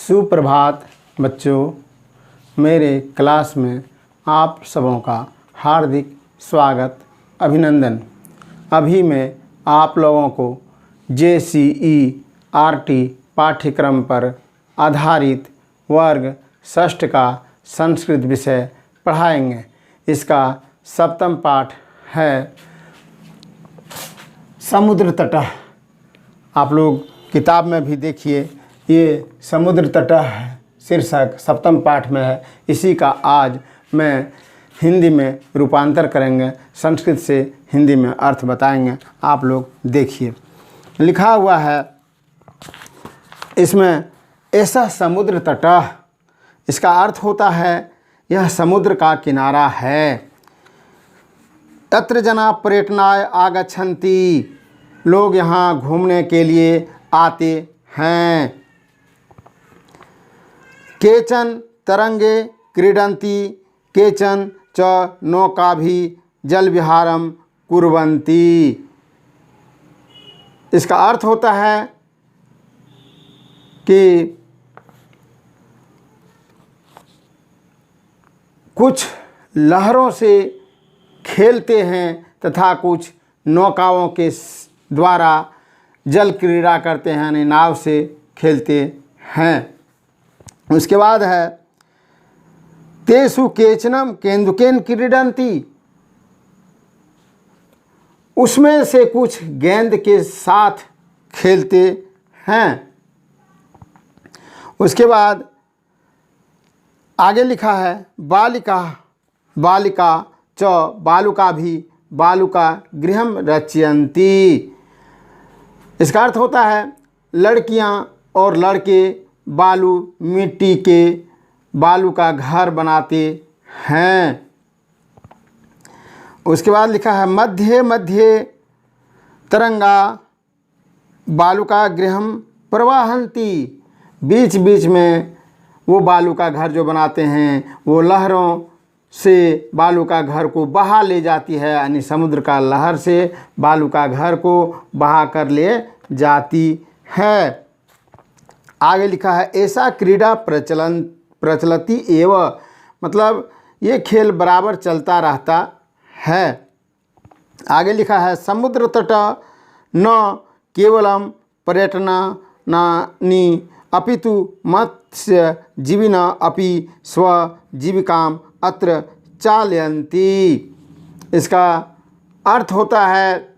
सुप्रभात बच्चों, मेरे क्लास में आप सबों का हार्दिक स्वागत अभिनंदन। अभी मैं आप लोगों को JCERT पाठ्यक्रम पर आधारित वर्ग षष्ठ का संस्कृत विषय पढ़ाएंगे। इसका सप्तम पाठ है समुद्र तट। आप लोग किताब में भी देखिए, ये समुद्र तट शीर्षक सप्तम पाठ में है। इसी का आज मैं हिंदी में रूपांतर करेंगे, संस्कृत से हिंदी में अर्थ बताएंगे। आप लोग देखिए, लिखा हुआ है इसमें, ऐसा समुद्र तट, इसका अर्थ होता है यह समुद्र का किनारा है। तत्र जना पर्यटनाय आगच्छन्ति, लोग यहाँ घूमने के लिए आते हैं। केचन तरंगे क्रीडन्ति, केचन च नौकाभि जल विहारम कुर्वन्ति। इसका अर्थ होता है कि कुछ लहरों से खेलते हैं तथा कुछ नौकाओं के द्वारा जल क्रीड़ा करते हैं, यानी नाव से खेलते हैं। उसके बाद है तेषु केचनम केन्दुकेन क्रीडन्ति, उसमें से कुछ गेंद के साथ खेलते हैं। उसके बाद आगे लिखा है बालिका बालिका च बालुका भी बालुका गृहम रचयन्ति। इसका अर्थ होता है लड़कियां और लड़के बालू मिट्टी के बालू का घर बनाते हैं। उसके बाद लिखा है मध्य मध्य तरंगा बालुका गृहम प्रवाहन्ति, बीच बीच में वो बालू का घर जो बनाते हैं वो लहरों से बालू का घर को बहा ले जाती है, यानी समुद्र का लहर से बालू का घर को बहा कर ले जाती है। आगे लिखा है ऐसा क्रीड़ा प्रचलती एव, मतलब ये खेल बराबर चलता रहता है। आगे लिखा है समुद्र तट न केवलम पर्यटनानि अपितु मत्स्य जीविन अपि स्वजीविकाम अत्र चालयन्ति। इसका अर्थ होता है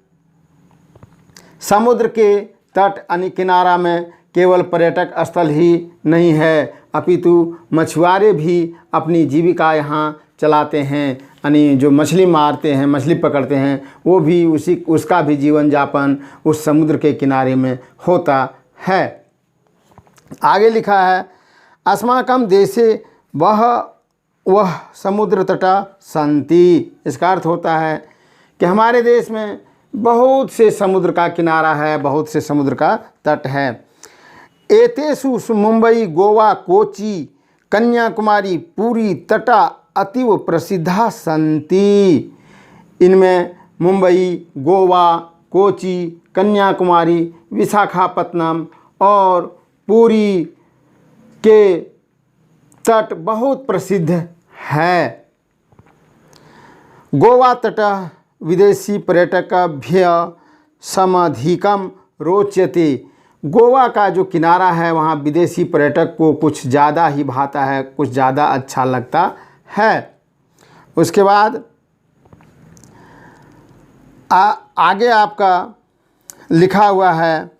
समुद्र के तट यानी किनारा में केवल पर्यटक स्थल ही नहीं है, अपितु मछुआरे भी अपनी जीविका यहाँ चलाते हैं, यानी जो मछली मारते हैं, मछली पकड़ते हैं, वो भी उसका भी जीवन यापन उस समुद्र के किनारे में होता है। आगे लिखा है अस्माकं देशे वह समुद्र तटा सन्ति। इसका अर्थ होता है कि हमारे देश में बहुत से समुद्र का किनारा है, बहुत से समुद्र का तट है। एतेषु मुंबई गोवा कोची कन्याकुमारी पूरी तटा अतीव प्रसिद्धा सन्ति। इनमें मुंबई गोवा कोची कन्याकुमारी विशाखापत्तनम और पूरी के तट बहुत प्रसिद्ध है। गोवा तट विदेशी पर्यटकभ्य समधिकम रोचते। गोवा का जो किनारा है वहाँ विदेशी पर्यटक को कुछ ज़्यादा ही भाता है, कुछ ज़्यादा अच्छा लगता है। उसके बाद आगे आपका लिखा हुआ है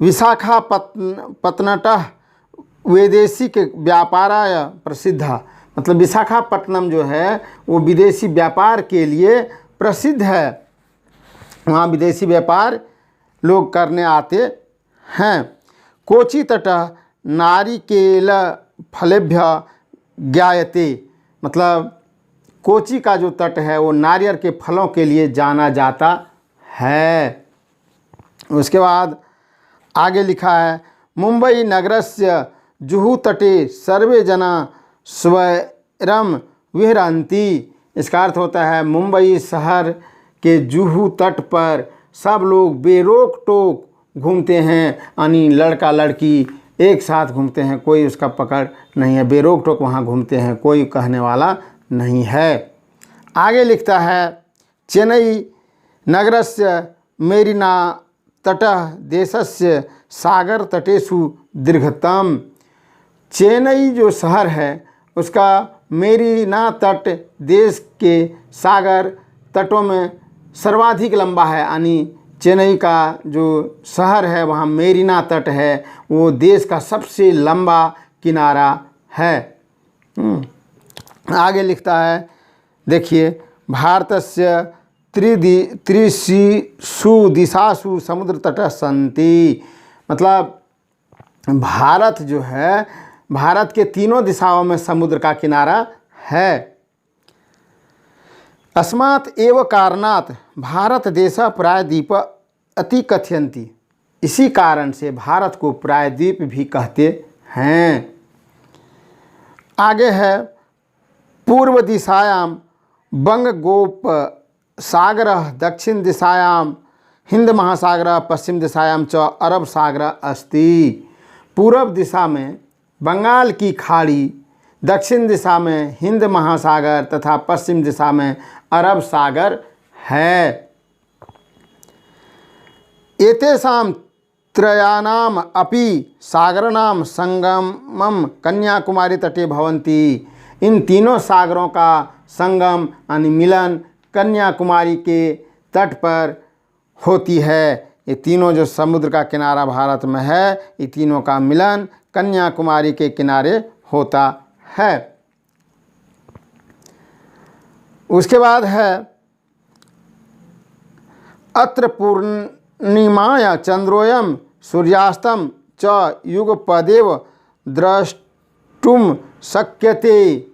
विशाखापत्तनम विदेशी के व्यापाराय प्रसिद्ध, मतलब विशाखापट्टनम जो है वो विदेशी व्यापार के लिए प्रसिद्ध है। वहाँ विदेशी व्यापार लोग करने आते हैं। कोची तट नारिकेल फलेभ्य ज्ञायते, मतलब कोची का जो तट है वो नारियल के फलों के लिए जाना जाता है। उसके बाद आगे लिखा है मुंबई नगरस्य जुहू तटे सर्वे जना स्वैरम विहरन्ति। इसका अर्थ होता है मुंबई शहर के जुहू तट पर सब लोग बेरोक टोक घूमते हैं, यानी लड़का लड़की एक साथ घूमते हैं, कोई उसका पकड़ नहीं है, बेरोक टोक वहाँ घूमते हैं, कोई कहने वाला नहीं है। आगे लिखता है चेन्नई नगरस्य मेरिना तटः देशस्य सागर तटेषु दीर्घतम। चेन्नई जो शहर है उसका मेरिना तट देश के सागर तटों में सर्वाधिक लंबा है, यानी चेन्नई का जो शहर है वहाँ मेरिना तट है, वो देश का सबसे लंबा किनारा है। आगे लिखता है, देखिए, भारतस्य त्रिषु दिशासु समुद्र तटः सन्ति। मतलब भारत जो है, भारत के तीनों दिशाओं में समुद्र का किनारा है। अस्मात् एव कारणात् भारत देश प्रायद्वीप अति कथयन्ति। इसी कारण से भारत को प्रायद्वीप भी कहते हैं। आगे है पूर्व दिशायां बंगोप सागरः, दक्षिण दिशायां हिंद महासागरः, पश्चिम दिशायां च अरब सागरः अस्ति। पूर्व दिशा में बंगाल की खाड़ी, दक्षिण दिशा में हिंद महासागर तथा पश्चिम दिशा में अरब सागर है। एतेषां त्रयाणाम अपि सागराणाम संगमम कन्याकुमारी तटे भवन्ति। इन तीनों सागरों का संगम यानी मिलन कन्याकुमारी के तट पर होती है। ये तीनों जो समुद्र का किनारा भारत में है, ये तीनों का मिलन कन्याकुमारी के किनारे होता है। उसके बाद है अत्र पूर्णिमाया चंद्रोयम सूर्यास्तम च युगपदेव द्रष्टुम शक्यते।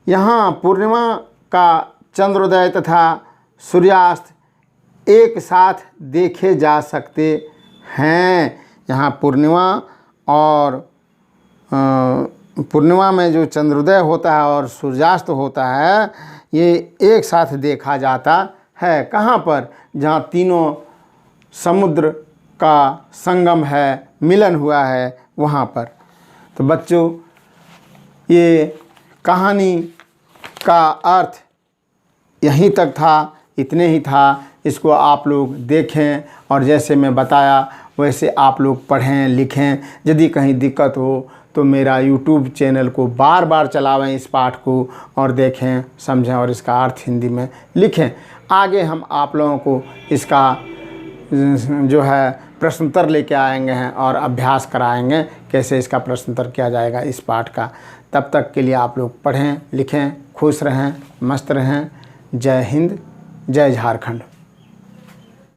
यहाँ पूर्णिमा का चंद्रोदय तथा सूर्यास्त एक साथ देखे जा सकते हैं। यहाँ पूर्णिमा और पूर्णिमा में जो चंद्रोदय होता है और सूर्यास्त होता है, ये एक साथ देखा जाता है। कहाँ पर? जहाँ तीनों समुद्र का संगम है, मिलन हुआ है, वहाँ पर। तो बच्चों, ये कहानी का अर्थ यहीं तक था, इतने ही था। इसको आप लोग देखें और जैसे मैं बताया वैसे आप लोग पढ़ें, लिखें। यदि कहीं दिक्कत हो तो मेरा YouTube चैनल को बार बार चलावें इस पाठ को और देखें, समझें और इसका अर्थ हिंदी में लिखें। आगे हम आप लोगों को इसका जो है प्रश्नोत्तर लेके आएंगे हैं और अभ्यास कराएंगे कैसे इसका प्रश्नोत्तर किया जाएगा इस पाठ का। तब तक के लिए आप लोग पढ़ें, लिखें, खुश रहें, मस्त रहें। जय हिंद, जय झारखंड।